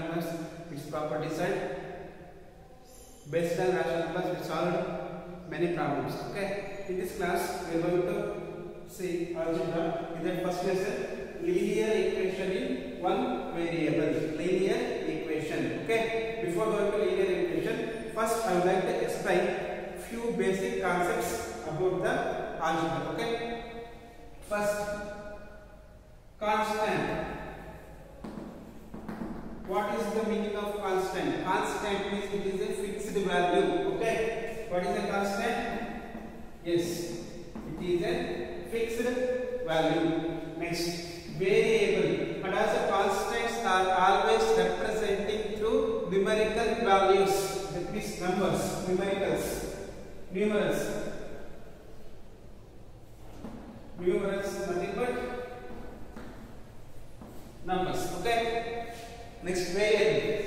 numbers, its properties, and based on rational numbers we solved many problems. Okay, in this class we are going to see algebra. In the first lesson, linear equation in one variable. Linear equation. Okay, before going to linear equation, first I would like to explain few basic concepts about the algebra. Okay, first, constant. What is the meaning of constant? Constant means it is a fixed value. Okay, what is a constant? Yes, it is a fixed value. Next, variable. And also constants are always representing through numerical values. That means numbers, numerals. Numerals, nothing but numbers. Okay. Next, variable.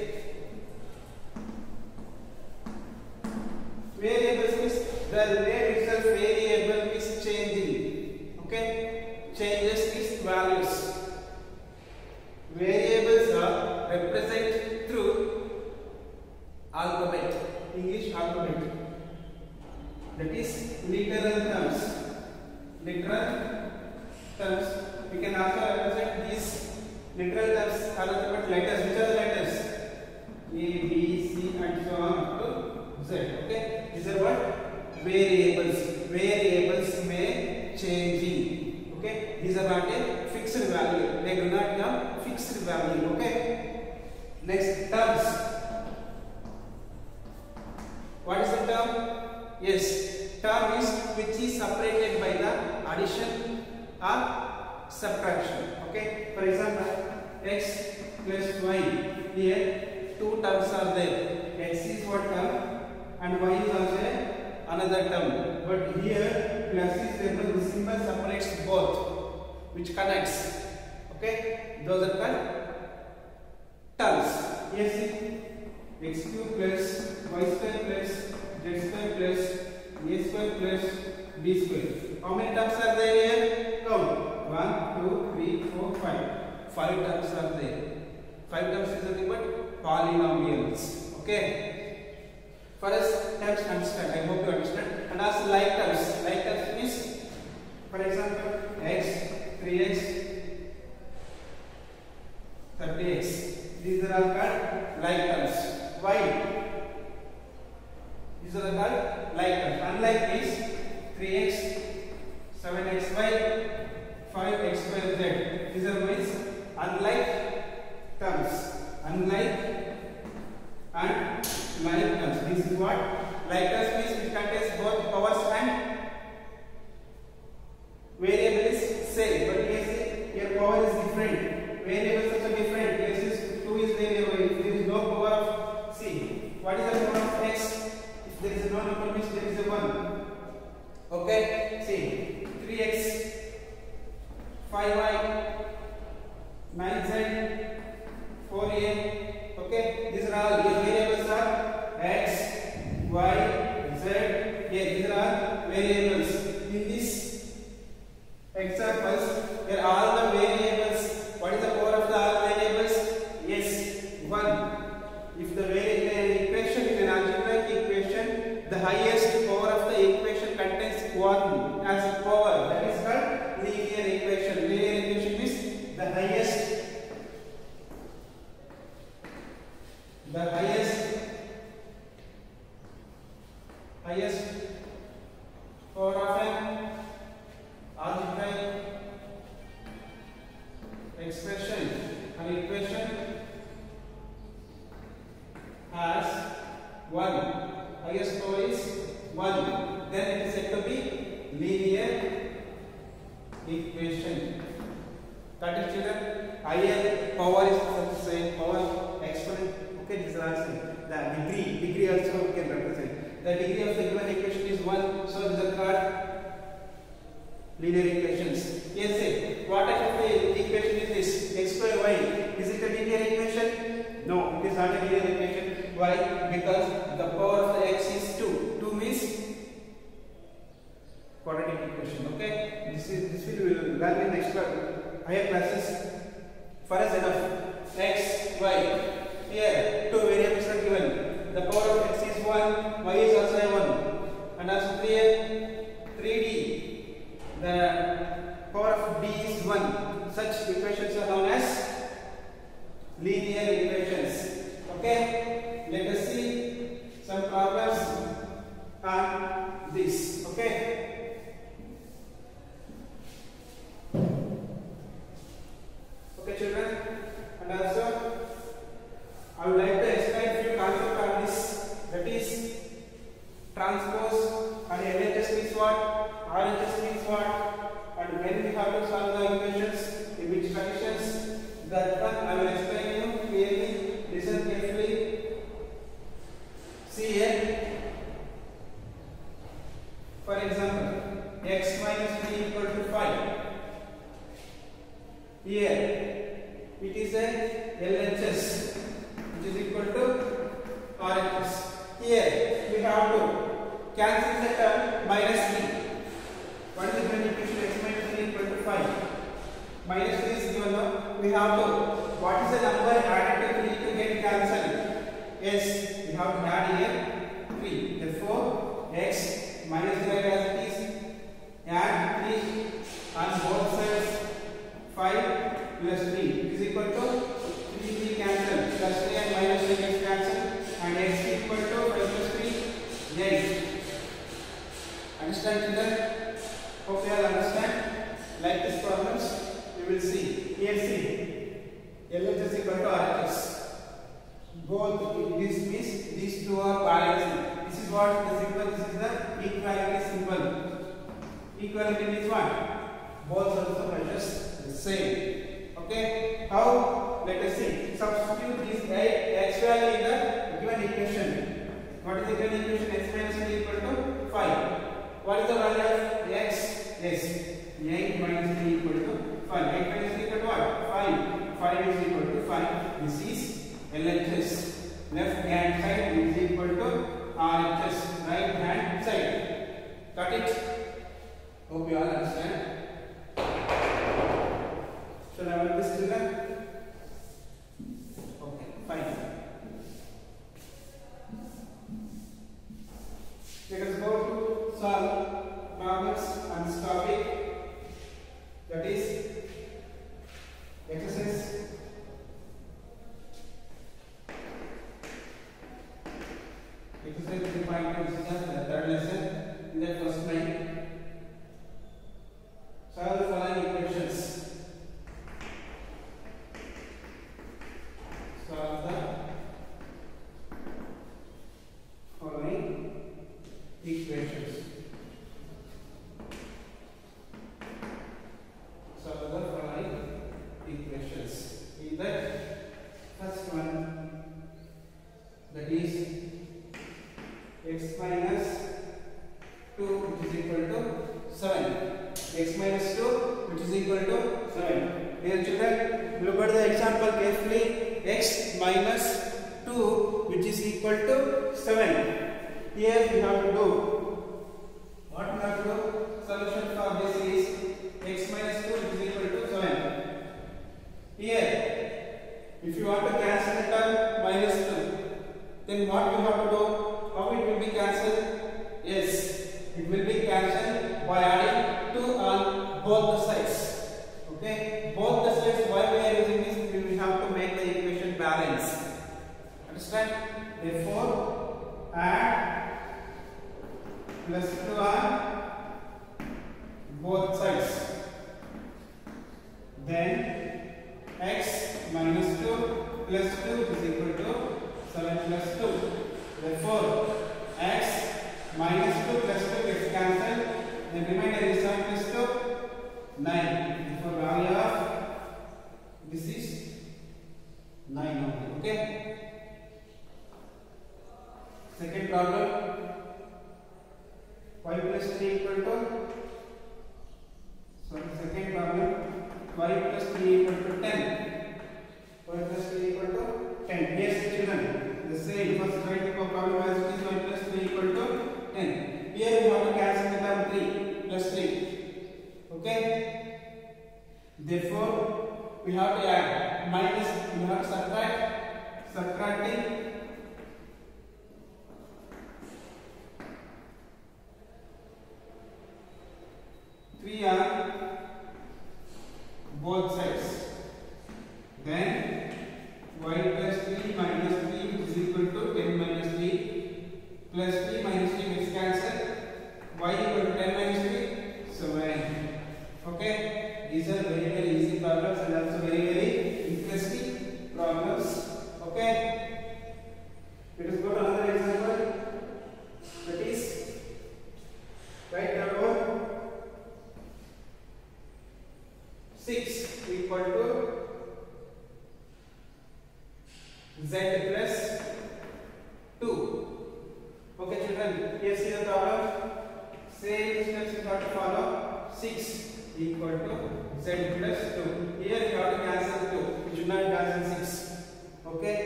Variables means the name itself variable is changing. Okay, changes its values. Variables are represented through alphabet, English alphabet. That is literal terms. Literal terms. We can also represent these literal terms are nothing but letters. Which are the letters? A, B, C, and so on up to Z. Okay, these are what? Variables. Variables may changing. Okay, these are not a fixed value. They do not have fixed value. Okay. Next, terms. What is the term? Yes, term is which is separated by the addition or subtraction. Okay, for example, x plus y. Here two terms are there. X is what term and y is also another term. But here plus is there, but the symbol separates both, which connects. Okay, those are called terms. Yes, x cube plus y square plus z square plus a square plus b square. How many terms are there here? Count. 1, 2, 3, 4, 5. 5 terms are there. 5 terms is nothing but polynomials. Okay. For us, terms understand. I hope you understand. And also like terms. Like terms means, for example, x, 3x, 30x. These are all called like terms. Y. These are called like terms. Unlike these, 3x, 7xy, 5x2z. These are means unlike terms. Unlike and like terms. This is what like terms means, which contains both powers and variable is same. But here power is different. Variables also different. Yes, 2 is variable. If there is no power of c, what is the power of x? If there is no number means there is a 1. Okay, see 3x, 5y, 9z, 4a. Okay, these are all these variables are x, y, z. Yeah, these are all variables. In this examples, here all the variables. What is the power of the all variables? Yes, 1. If the equation in an algebraic equation, the highest power of the equation contains 1 as a power. That is called linear equation. Linear equation is the highest power of an algebraic expression. An equation has 1. Highest power is 1. Then it is said to be linear equation. That is, children, higher power is the same power exponent. Okay, this is also the degree also we can represent. The degree of the given equation is 1, so these are called linear equations. Yes, say what type of equation is this? X square y. Is it a linear equation? No, it is not a linear equation. Why? Because the power of the x is 2. 2 means quadratic equation. Okay, this will learn in extra higher classes. For a set of x, y, Here, two variables are given. The power of x is 1, y is also 1. And also 3d. The power of d is 1. Such equations are known as linear equations. Okay? Let us see some problems on this. Okay? Okay, children? And also, I would like to explain a few concepts on this. That is, transpose and LHS means what? RHS means what? And when we have to solve the equations, in which conditions? That one I will explain you clearly. Listen carefully. See here. For example, x minus 3 equal to 5. Here, it is a LHS, which is equal to RHS. Here, we have to cancel the term minus 3. What is the different equation? X minus 3 equal to 5. Minus 3 is given now. We have to, what is the number added to 3 to get cancelled? Yes, we have to add here 3. Therefore, x minus 3 as it is, add 3 on both sides, 5 plus 3 is equal to 3 cancel, plus 3 and minus 3 gets cancelled, and x is equal to 5 plus 3, 8. Understand children? Hope you all understand. Like these problems, you will see. Here see, LHS equal to RHS. Both this means these two are balancing. This is what the symbol. This is the equality symbol. Equality means what? Both also measures the same. Okay? How? Let us see. Substitute this x value in the given equation. What is the given equation? X minus 3 equal to 5. What is the value of x? Yes. 8 minus 3 equal to 5. 8 minus 3 equal to what? 5. 5 is equal to 5. This is LHS. Left hand side is equal to RHS. Right hand side. Got it? Hope you all understand. Shall I have this children? Okay, fine. Let us go to solve problems on this topic. That is exercise exercise 3.2. This is the third lesson in the first line. Solve the following equations. Solve the following equations. Solve the following equations. In the first one, that is x minus 2, which is equal to 7. X minus 2, which is equal to 7. Dear children, look at the example carefully. X minus 2, which is equal to 7. Here we have to do, what we have to do? Solution for this is x minus 2, which is equal to 7. Here, if you want to cancel the term minus 2, then what we have to do? How it will be cancelled? Yes, it will be cancelled by adding 2 on both the sides. Okay, both the sides. Why we are using this? We will have to make the equation balance. Understand? Therefore, add plus 2 on both sides. Then x minus 2 plus 2 is equal to 7 plus 2. Therefore, x minus 2 plus 2 gets cancelled. The remainder is 7 plus 2, 9. Therefore, value of this is 9 only. Okay. Second problem. Y plus 3 equal to. Second problem. Y plus 3 equal to 10. Y plus 3 equal to 10. Yes, children. The same first write the problem as it is y plus 3 equal to 10. Here we have to cancel the term 3 plus 3. Okay. Therefore, we have to add minus. We have to subtract z plus 2. Okay children, here see the problem. Same steps you have to follow. 6 equal to z plus 2. Here you have to cancel 2. We should not cancel 6. Okay,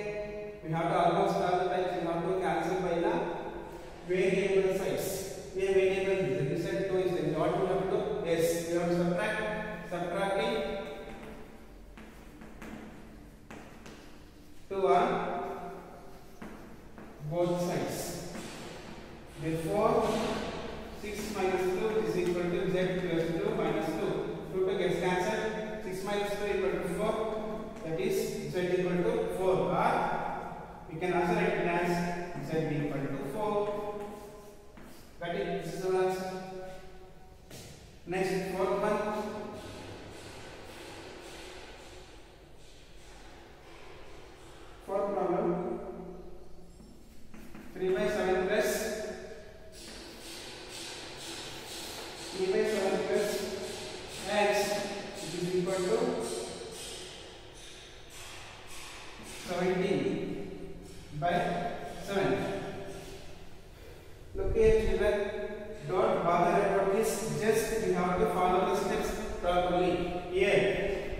we have to almost all the times we have to cancel by the variable size. A variable is the said 2 is there. What we have to do? Yes, we have to subtracting 2 on both sides. Therefore 6 minus 2 is equal to z plus 2 minus 2. 2 gets cancelled. 6 minus 2 equal to 4. That is z equal to 4. Or we can also write it as z equal to 4. Got it? This is the answer. Next, fourth one. Fourth problem. 3 by 7 plus 3 by 7 plus x is equal to 17 by 7. Look here children, don't bother about this, just you have to follow the steps properly. Here,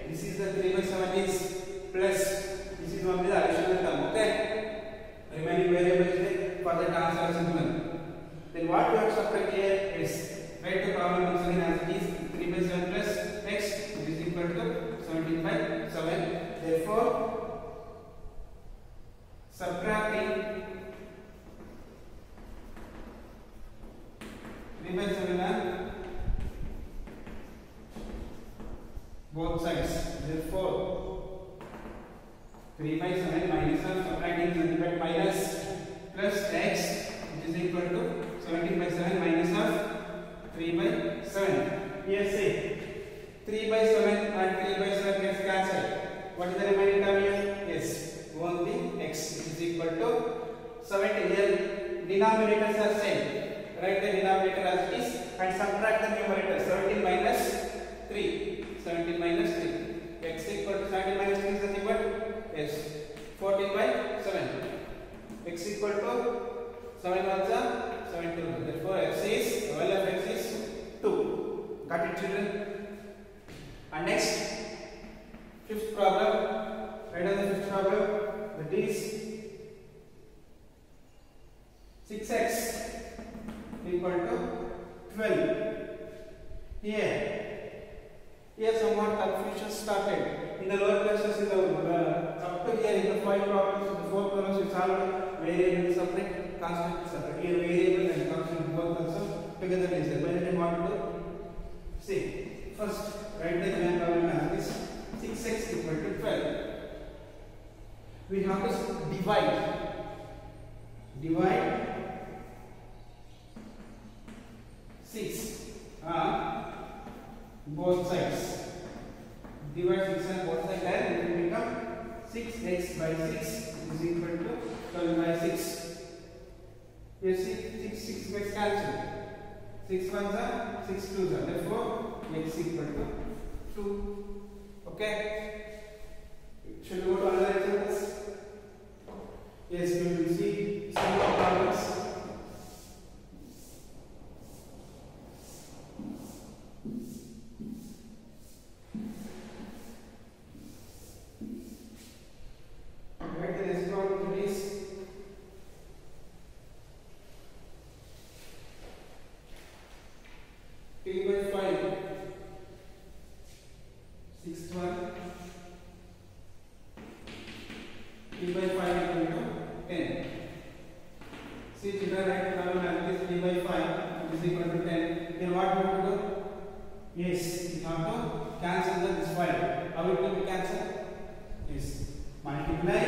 this is the 3 by 7 is plus, this is only the additional term, okay? Remaining variables for the transfer simple. Then what we have to subtract here is, write the problem once again as it is 3 by 7 plus x which is equal to 17 by 7. Therefore, subtracting 3 by 7 on both sides. Therefore, 3 by 7 minus of subtracting something but minus plus x which is equal to 17 by 7 minus of 3 by 7. Here say 3 by 7 and 3 by 7 gets cancelled. What is the remaining term here? Yes, only x which is equal to 70. Here denominators are same. Write the denominator as it is and subtract the numerator. 17 minus 3. 17 minus 3. X equal to 17 minus 3 is nothing but yes, 14 by 7. X equal to 7 ones are 7 2. Therefore, x is value of x is 2. Got it children? And next, fifth problem. Write down the fifth problem. That is 6x equal to 12. Here somewhat confusion started. In the lower classes, in the up to here in the 5 problems, the 4 problems, it's all variable separate, constant separate. Here variable and constant both also together is there. When we want to see, first write the given problem as this 6x equal to 12. We have to divide 6 on both sides. Divide 6 on both sides and it will become 6x by 6 is equal to 12 by 6. Here 6 gets cancelled. 6 ones are 6 twos are. Therefore, x equal to 2. Okay. Should we go to another examples? Yes, we will see some more problems. Write the next problem, please. T by 5. Sixth one. T by 5 equal to 10. See children, write the problem as this. T by 5 is equal to 10. Then what we have to do? Yes, we have to cancel this 5. How it will be cancelled? Yes, multiply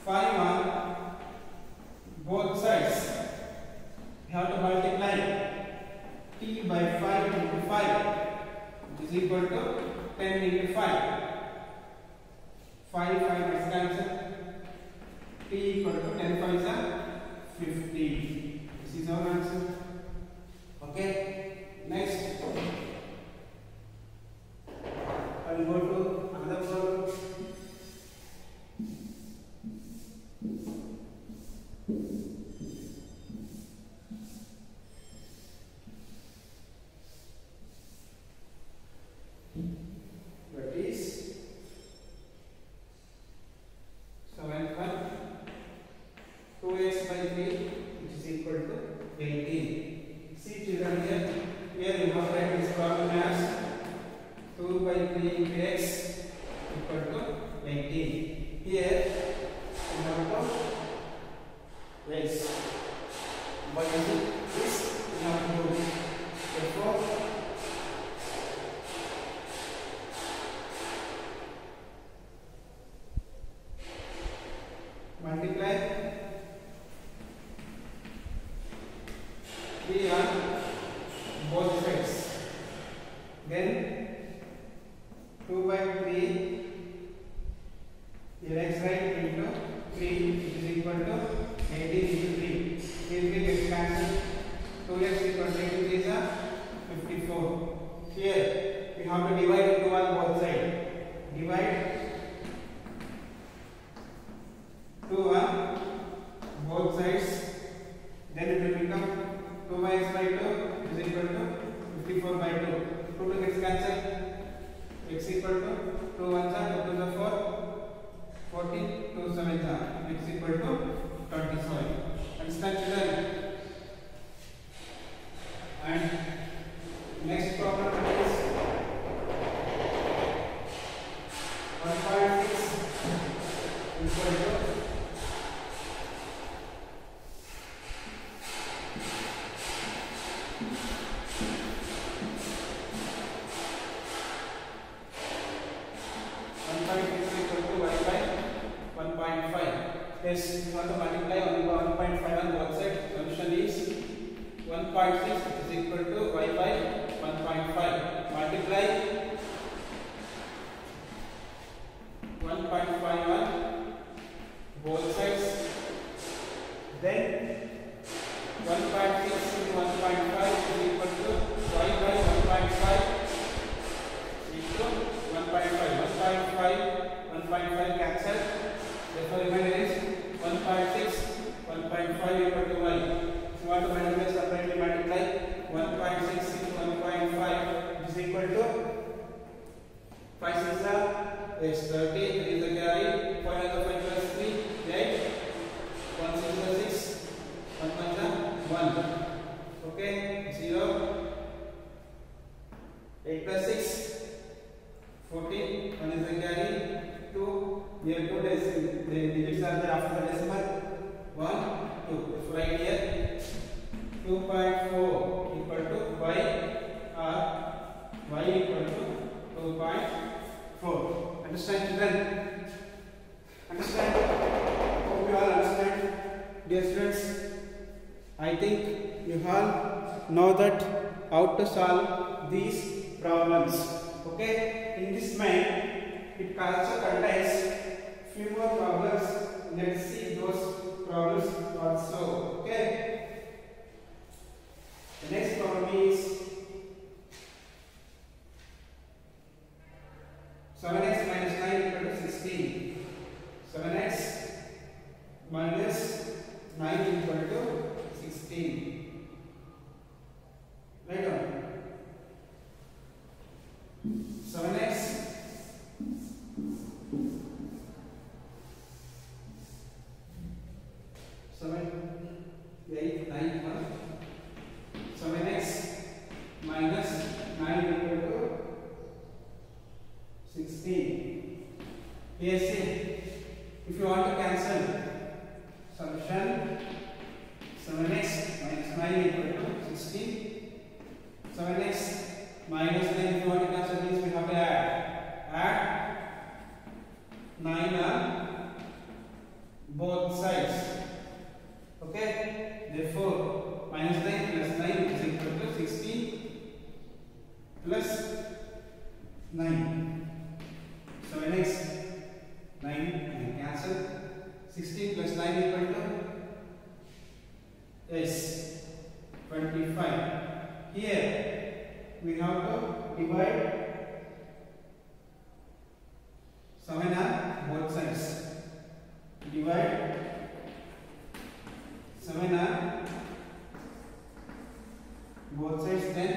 5 on both sides. We have to multiply t by 5 into 5, which is equal to 10 into 5. 5 is cancelled. T equal to 10 5s are 50. This is our answer. Okay. Next, I will go to another problem. multiply 3 on both sides. Then 2 by 3 the next right into 3 is equal to 18 into 3. Here we get cancelled. 2x equal to 3 is 54. Here we have to divide 2 on both sides. Divide 2 on both sides. Then it will become 2x by 2 is equal to 54 by 2. 2 gets cancelled. X equal to 2 1s are 2 to the 4. 14, 2 7s are x equal to 27. Understand children? And next problem is 1.6 equal to 1.5. Yes, we want to multiply only 1.5 on both sides. Solution is 1.6 is equal to y by 1.5. Multiply 1.5 on both sides. Then 1.6 into 1.5 is equal to y by 1.5 into 1.5. 1.5 cancel. Therefore, remainder is 1.6, 1.5 equal to y. If you want to multiply, separately multiply 1.6 into 1.5 is equal to 5 6 is 30. 3 is the carry. 5 and 5 plus 3, 8. 1 6 is 6. 1 1 1. Okay, 0. 8 plus 6, 14. 1 is the carry. 2. Here 2 digits are there after the decimal. 1, 2. If right here 2.4 equal to y or y equal to 2.4. Understand children? Understand? Hope you all understand. Dear students, I think you all know that how to solve these problems. Okay? In this main, it also contains few more problems. Let's see those problems also. Okay. The next problem is 7x minus 9 equal to 16. 7x minus 9 equal to 16. Right on. 7x 7, 8, 9, 1. 7x minus 9 equal to 16. Here see, if you want to cancel, solution 7x minus 9 equal to 16. 7x minus 9, if you want to cancel this, we have to add. Add 9 on both sides. Okay, therefore minus 9 plus 9 is equal to 16 plus 9. So next 9 and cancel. 16 plus 9 equal to yes 25. Here we have to divide 7 on both sides. Divide 7 on both sides, then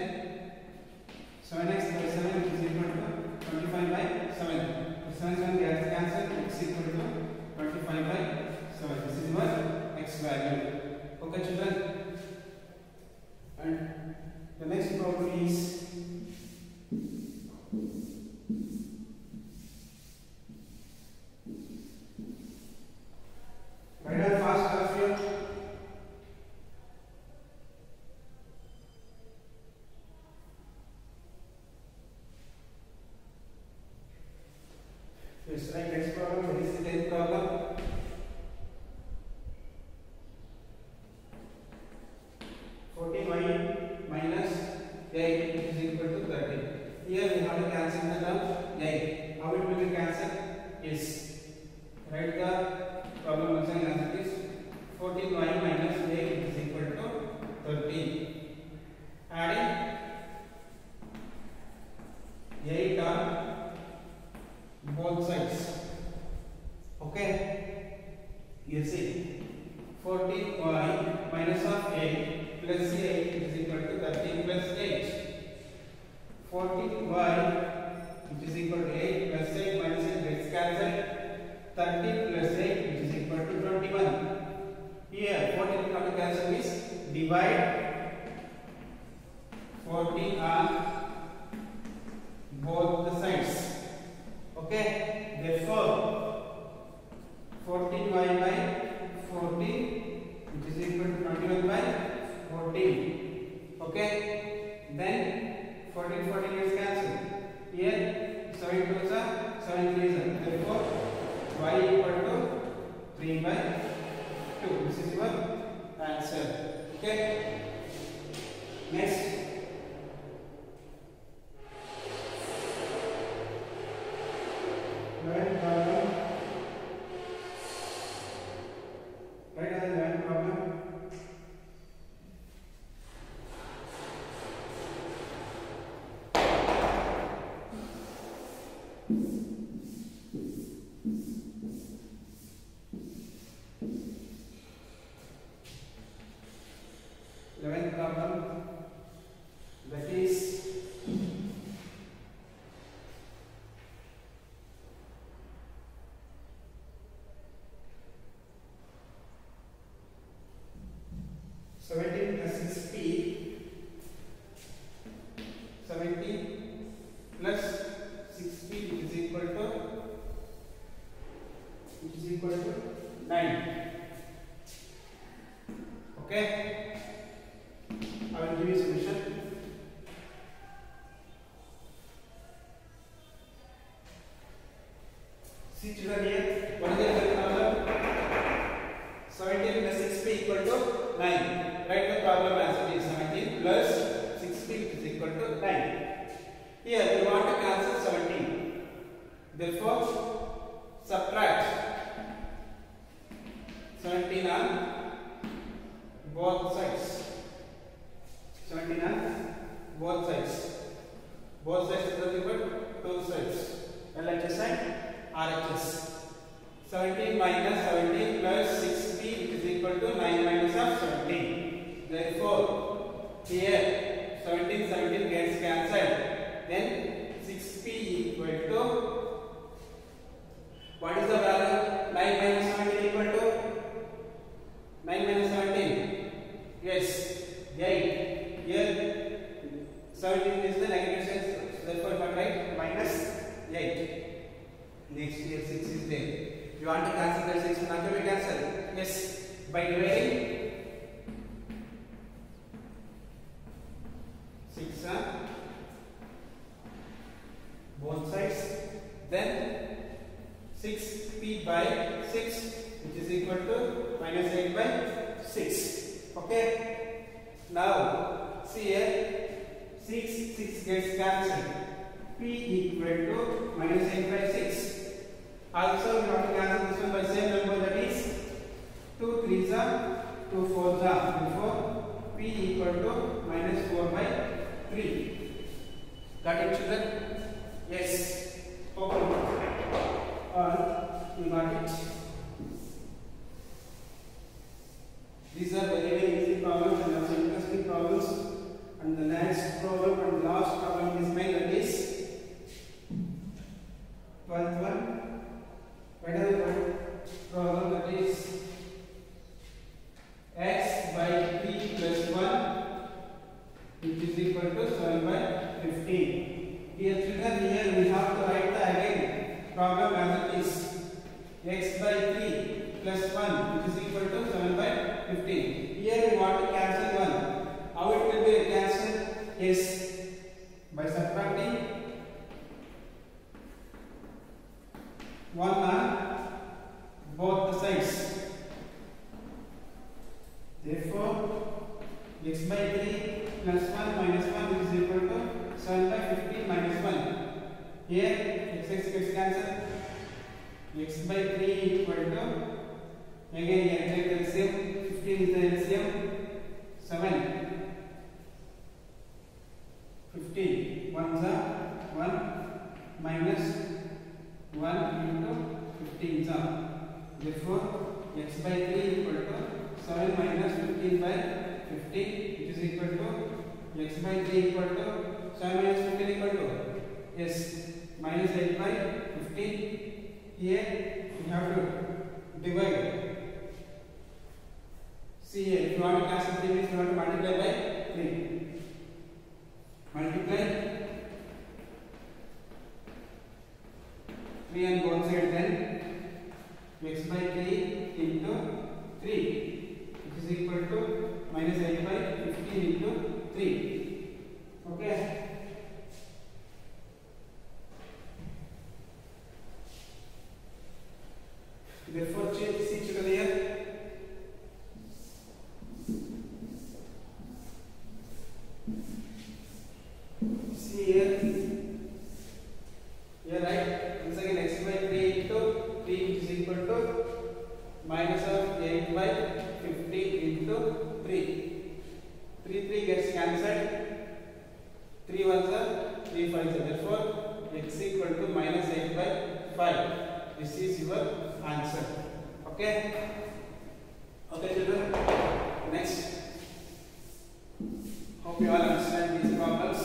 7x by 7 is equal to 25 by 7. 7 gets cancelled, x equal to 25 by 7. This is your x value. Okay children? And the next problem is write down fast all of you. Yes, right, next problem. What is the 10th problem? You see, 14y minus of 8 plus 8 is equal to 13 plus 8. 14y which is equal to 8 plus 8 minus 8 gets cancelled. 13 plus 8 which is equal to 21. Here 14 will come to cancel means divide 14 on both the sides. Okay, therefore 14y by 14 which is equal to 21 by 14. Okay, then 14 is cancelled. Here 7 2s are 7 3s are. Therefore y equal to 3 by 2. This is your answer. Okay, next. Right problem. Right as a right problem. Problem that is 17 plus 6p 17 plus 6p which is equal to 9. Okay, I will give you solution. See children here, what is the problem? 17 plus 6p equal to 9. Write the problem as it is. 17 plus 6p is equal to 9. Here we want to cancel 17. Therefore, subtract 17 on both sides. 17 on both sides. Both sides is nothing but two sides. LHS and RHS. 17 minus 17 plus 6p which is equal to 9 minus of 17. Therefore, here 17 gets cancelled. Then 6p equal to, what is the value? 9 minus 17 equal to 9 minus 17. Yes, 8. Here 17 is the negative sign, therefore I write minus 8. Next here 6 is there. You want to cancel that 6, not to be cancelled. Yes, by dividing 6 on both sides. Then 6p by 6 which is equal to minus 8 by 6. Okay. Now see here 6 gets cancelled. P equal to minus 8 by 6. Also we have to cancel this one by same number, that is 2 3s are 2 4s are. Therefore P equal to minus 4 by 3. Got it children? Yes. Okay. You got it. These are very easy problems and also interesting problems. And the next problem and the last problem is made, that is 12th one. What is the problem? That is x by p plus 1 which is equal to 7 by 15. Dear children, here we have to write the again problem as it is. X by 3 plus 1 which is equal to 7 by 15. Here we want to cancel 1. How it will be cancelled? Yes, by subtracting 1 on both the sides. Therefore, x by 3 plus 1 minus 1 is equal to 7 by 15 minus 1. Here x gets cancelled. X by 3 equal to, again here take the LCM. 15 is the LCM. 7. 15. 1s are 1 minus 1 into 15s are. Therefore x by 3 equal to 7 minus 15 by 50, which is equal to x by 3 equal to 7 minus 15 equal to yes minus 8 by 15. Here we have to divide. See here, if you want to cancel 3 means you want to multiply by 3. Multiply 3 on both sides, then x by 3 into 3, which is equal to minus 8 by 15 into 3. Okay. Therefore, see children here. See here. Here, right? Once again, x by 3 into 3, which is equal to minus of 8 by 50 into 3. 3 gets cancelled. 3 ones are 3 5s. Therefore, x equal to minus 8 by 5. This is your answer. Okay. Okay, children. Next. Hope you all understand these problems.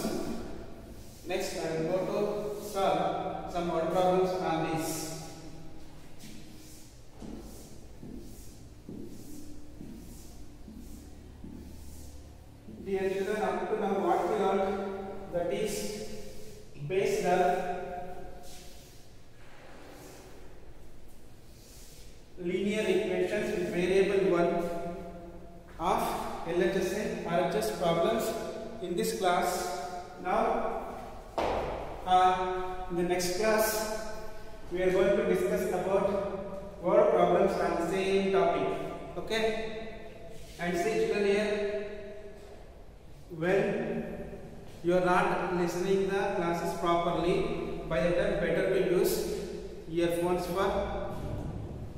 Next, I will go to solve some word problems on these. Dear children, up to now what we learned, that is based on linear equations with variable 1 of LHS and RHS problems in this class. Now, in the next class, we are going to discuss about word problems on the same topic. Okay? And see children here, when you are not listening the classes properly, by the time better to use earphones for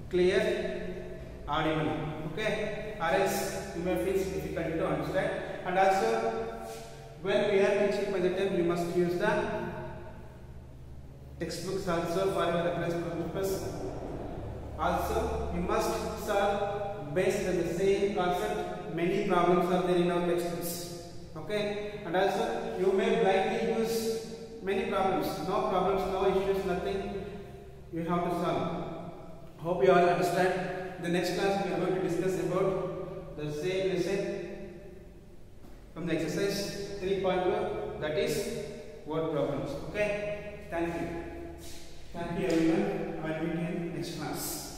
clear audible. Okay? Or else you may feel difficult to understand. And also, when we are teaching, by the time we must use the textbooks also for your reference purpose. Also, we must solve based on the same concept. Many problems are there in our textbooks. Okay? And also, you may blindly use many problems. No problems, no issues, nothing. You have to solve. Hope you all understand. In the next class, we are going to discuss about the same lesson from the exercise 3.2, that is word problems. Okay? Thank you. Thank you everyone. I will meet you in next class.